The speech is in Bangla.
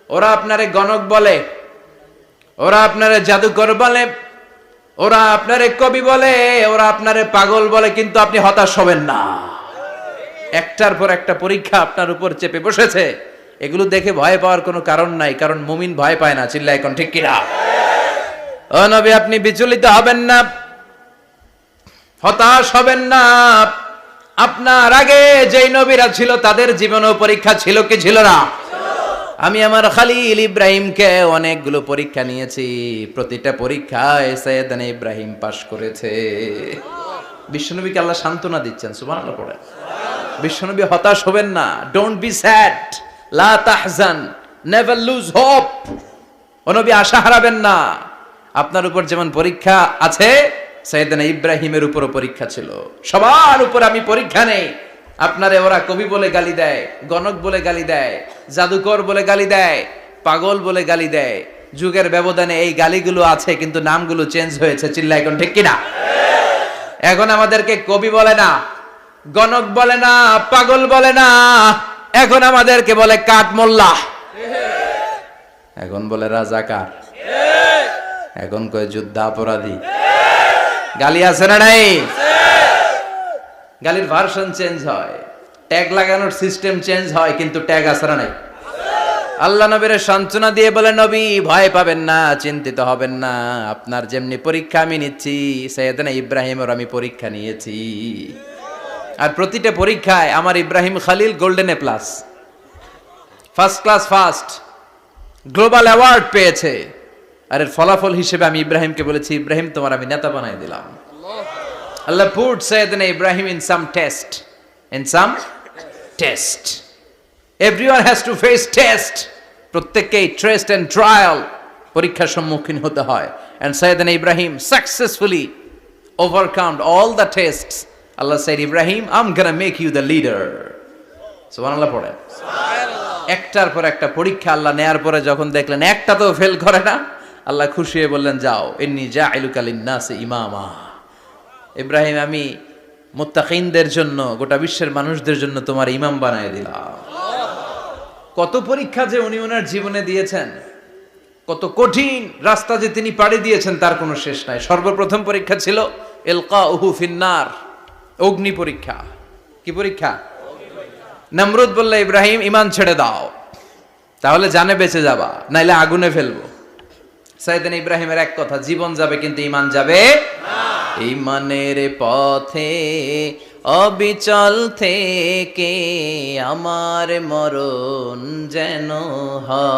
ওরা আপনারে গণক বলে, ওরা আপনারে জাদুকর বলে, ওরা আপনারে কবি বলে, ওরা আপনারে পাগল বলে, কিন্তু আপনি হতাশ হবেন না। একটার পর একটা পরীক্ষা আপনার উপর চেপে বসেছে, এগুলো দেখে ভয় পাওয়ার কোনো কারণ নাই, কারণ মুমিন ভয় পায় না। চিল্লায় এখন ঠিক কিনা? ও নবী, আপনি বিচলিত হবেন না, হতাশ হবেন না। আপনার আগে যেই নবীরা ছিল তাদের জীবনেও পরীক্ষা ছিল কি ছিল না? আমি আমার খলিল ইব্রাহিমকে অনেকগুলো পরীক্ষা নিয়েছি, প্রতিটা পরীক্ষায় সাইয়েদনা ইব্রাহিম পাশ করেছে। বিশ্বনবীকে আল্লাহ সান্ত্বনা দিচ্ছেন, সুবহানাল্লাহ পড়ে। বিশ্বনবী হতাশ হবেন না, ডোন্ট বি স্যাড, লা তাহজান, নেভার লুজ হোপ। ও নবী আশা হারাবেন না। আপনার উপর যেমন পরীক্ষা আছে, সাইয়েদনা ইব্রাহিমের উপরও পরীক্ষা ছিল। সবার উপর আমি পরীক্ষা নেই। আপনারে ওরা কবি বলে গালি দেয়, গণক বলে গালি দেয়, জাদুকর বলে গালি দেয়, পাগল বলে গালি দেয়। যুগের ব্যবধানে এই গালিগুলো আছে, কিন্তু নামগুলো চেঞ্জ হয়েছে। চিল্লায় এখন ঠিক কিনা? এখন আমাদেরকে কবি বলে না, গণক বলে না, পাগল বলে না, এখন আমাদেরকে বলে কাঠমোল্লা, এখন বলে রাজাকার, এখন কয় যুদ্ধাপরাধী। গালি আছে না নাই? গালির ভার্সন চেঞ্জ হয়, ট্যাগ লাগানোর সিস্টেম চেঞ্জ হয়, কিন্তু ট্যাগ আছে না নাই? আল্লাহ নবীর সান্ত্বনা দিয়ে বলে, নবী ভয় পাবেন না, চিন্তিত হবেন না। আপনার যেমনি পরীক্ষা আমি নিচ্ছি, সাইয়েদনা ইব্রাহিমের আমি পরীক্ষা নিয়েছি। আর প্রতিটা পরীক্ষায় আমার Ibrahim Khalil golden A plus, first class first, global award পেয়েছে। আর এর ফলাফল হিসেবে আমি ইব্রাহিমকে বলেছি, ইব্রাহিম তোমার আমি নেতা বানাই দিলাম। Allah put Sayyidina Ibrahim in some test. In some test. Everyone has to face test. প্রত্যেককেই test and trial, পরীক্ষার সম্মুখীন হতে হয়। And Sayyidina Ibrahim successfully overcome all the tests. Allah said, Ibrahim, I'm gonna make you the leader. সুবহানাল্লাহ পড়েন। একটার পর একটা পরীক্ষা আল্লাহ নেয়ার পরে যখন দেখলেন একটা তো ফেল করে না, আল্লাহ খুশি হয়ে বললেন, যাও, ইন্নী জাইলুকা লিন-নাসি ইমামা। ইব্রাহিম, আমি মুত্তাকিনদের জন্য, গোটা বিশ্বের মানুষদের জন্য তোমার ইমাম বানায় দিলাম। কত পরীক্ষা যে উনি ওনার জীবনে দিয়েছেন, কত কঠিন রাস্তা যে তিনি পাড়ি দিয়েছেন, তার কোনো শেষ নাই। সর্বপ্রথম পরীক্ষা ছিল ইলকাউহু ফিন্নার, অগ্নি পরীক্ষা। কি পরীক্ষা? নমরুদ বলল, ইব্রাহিম ঈমান ছেড়ে দাও, তাহলে জানে বেঁচে যাবা, নাইলে আগুনে ফেলবো। সাইয়েদনা ইব্রাহিমের এক কথা, জীবন যাবে কিন্তু ঈমান যাবে না। ঈমানের পথে অবিচল থেকে আমার মরণ যেন হয়।